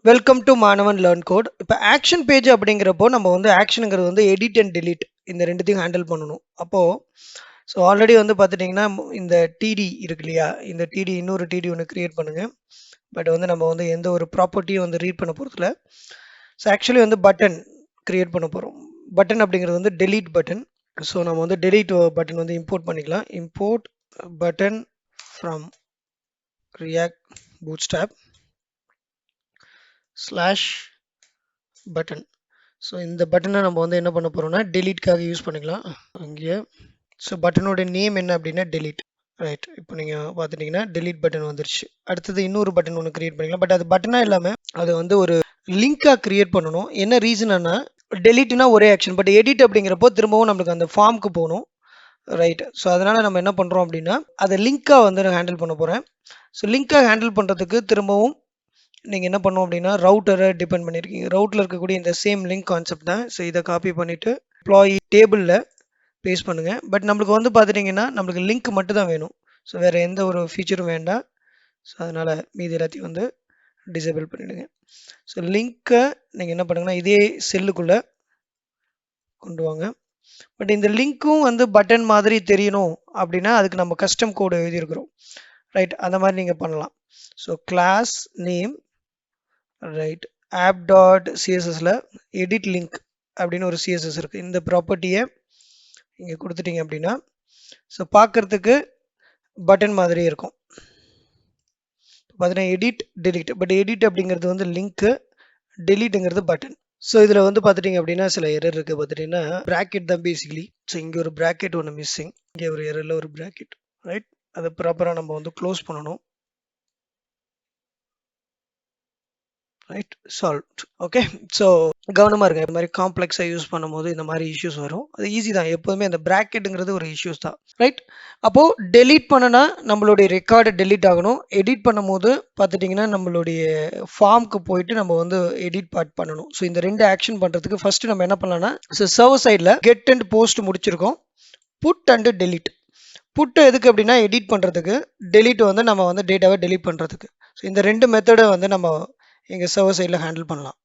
Welcome to மாணவன் learn code. இப்போ action page அப்படிங்கிறப்போ நம்ம வந்து ஆக்ஷனுங்கிறது வந்து எடிட் அண்ட் delete இந்த ரெண்டுத்தையும் ஹேண்டில் பண்ணணும். ஸோ ஆல்ரெடி வந்து பார்த்துட்டிங்கன்னா இந்த டிடி இருக்கு இல்லையா, இந்த டிடி இன்னொரு டிடி ஒன்று கிரியேட் பண்ணுங்க. பட் வந்து நம்ம வந்து எந்த ஒரு ப்ராப்பர்ட்டியும் வந்து ரீட் பண்ண போகிறதில்ல. ஸோ ஆக்சுவலி வந்து பட்டன் கிரியேட் பண்ண போகிறோம். பட்டன் அப்படிங்கிறது வந்து delete பட்டன். ஸோ நம்ம வந்து delete பட்டன் வந்து இம்போர்ட் பண்ணிக்கலாம். Import button from React Bootstrap slash button. So இந்த பட்டனை நம்ம வந்து என்ன பண்ண போகிறோம்னா டெலீட்காக யூஸ் பண்ணிக்கலாம் அங்கேயே. ஸோ பட்டனோட நேம் என்ன அப்படின்னா delete. ரைட், இப்போ நீங்கள் பார்த்துட்டிங்கன்னா delete பட்டன் வந்துருச்சு. அடுத்தது இன்னொரு பட்டன் ஒன்று கிரியேட் பண்ணிக்கலாம். பட் அது பட்டனாக இல்லாமல் அது வந்து ஒரு லிங்காக கிரியேட் பண்ணணும். என்ன ரீசன்னா டெலிட்னா ஒரே ஆக்ஷன், பட் எடிட் அப்படிங்கிறப்போ திரும்பவும் நம்மளுக்கு அந்த ஃபார்முக்கு போகணும். ரைட், ஸோ அதனால் நம்ம என்ன பண்ணுறோம் அப்படின்னா அதை லிங்காக வந்து நான் ஹேண்டில் பண்ண போகிறேன். ஸோ லிங்காக ஹேண்டில் பண்ணுறதுக்கு திரும்பவும் நீங்கள் என்ன பண்ணோம் அப்படின்னா ரவுட்டரை டிபெண்ட் பண்ணியிருக்கீங்க. ரவுட்டில் இருக்கக்கூடிய இந்த சேம் லிங்க் கான்செப்ட் தான். ஸோ இதை காப்பி பண்ணிவிட்டு எம்ப்ளாயி டேபிளில் பேஸ்ட் பண்ணுங்கள். பட் நம்மளுக்கு வந்து பார்த்துட்டிங்கன்னா நம்மளுக்கு லிங்க் மட்டும் தான் வேணும். ஸோ வேறு எந்த ஒரு ஃபீச்சரும் வேண்டாம். ஸோ அதனால் மீதி எல்லாத்தையும் வந்து டிசேபிள் பண்ணிவிடுங்க. ஸோ லிங்க்கை நீங்கள் என்ன பண்ணுங்கன்னா இதே செல்லுக்குள்ளே கொண்டு வாங்க. பட் இந்த லிங்க்கும் வந்து பட்டன் மாதிரி தெரியணும் அப்படின்னா அதுக்கு நம்ம கஸ்டம் கோடு எழுதியிருக்கிறோம். ரைட், அந்த மாதிரி நீங்கள் பண்ணலாம். So class name right app dot சிஎஸ்எஸ்ல எடிட் லிங்க் அப்படின்னு ஒரு சிஎஸ்எஸ் இருக்குது. இந்த ப்ராப்பர்ட்டியை இங்கே கொடுத்துட்டீங்க அப்படின்னா ஸோ பார்க்குறதுக்கு பட்டன் மாதிரி இருக்கும். பார்த்தீங்கன்னா எடிட் டெலிட், பட் எடிட் அப்படிங்கிறது வந்து லிங்க்கு, டெலிட்டுங்கிறது பட்டன். ஸோ இதில் வந்து பார்த்துட்டிங்க அப்படின்னா சில எரர் இருக்குது. பார்த்துட்டிங்கன்னா ப்ராக்கெட் தான் பேசிக்கலி. ஸோ இங்கே ஒரு ப்ராக்கெட் ஒன்று மிஸ்ஸிங், இங்கே ஒரு எரரில் ஒரு ப்ராக்கெட். ரைட், அதை ப்ராப்பராக நம்ம வந்து க்ளோஸ் பண்ணணும். Right, solve. ஓகே, ஸோ கவனமாக இருங்க. இந்த மாதிரி காம்ப்ளெக்ஸாக யூஸ் பண்ணும்போது இந்த மாதிரி இஷ்யூஸ் வரும். அது ஈஸி தான், எப்போதுமே அந்த ப்ராக்கெட்டுங்கிறது ஒரு இஷ்யூஸ் தான். ரைட், அப்போது டெலீட் பண்ணனா நம்மளுடைய ரெக்கார்டு டெலீட் ஆகணும். எடிட் பண்ணும்போது பார்த்துட்டிங்கன்னா நம்மளுடைய ஃபார்முக்கு போயிட்டு நம்ம வந்து எடிட் பார்ட் பண்ணணும். ஸோ இந்த ரெண்டு ஆக்ஷன் பண்ணுறதுக்கு ஃபஸ்ட்டு நம்ம என்ன பண்ணலாம்னா ஸோ சர்வர் சைடில் கெட் அண்ட் போஸ்ட் முடிச்சிருக்கோம். Put and delete. புட்டு எதுக்கு அப்படின்னா எடிட் பண்ணுறதுக்கு, டெலீட் வந்து நம்ம வந்து டேட்டாவை டெலீட் பண்ணுறதுக்கு. ஸோ இந்த ரெண்டு மெத்தடை வந்து நம்ம எங்கள் சர்வர் சைடில் ஹேண்டில் பண்ணலாம்.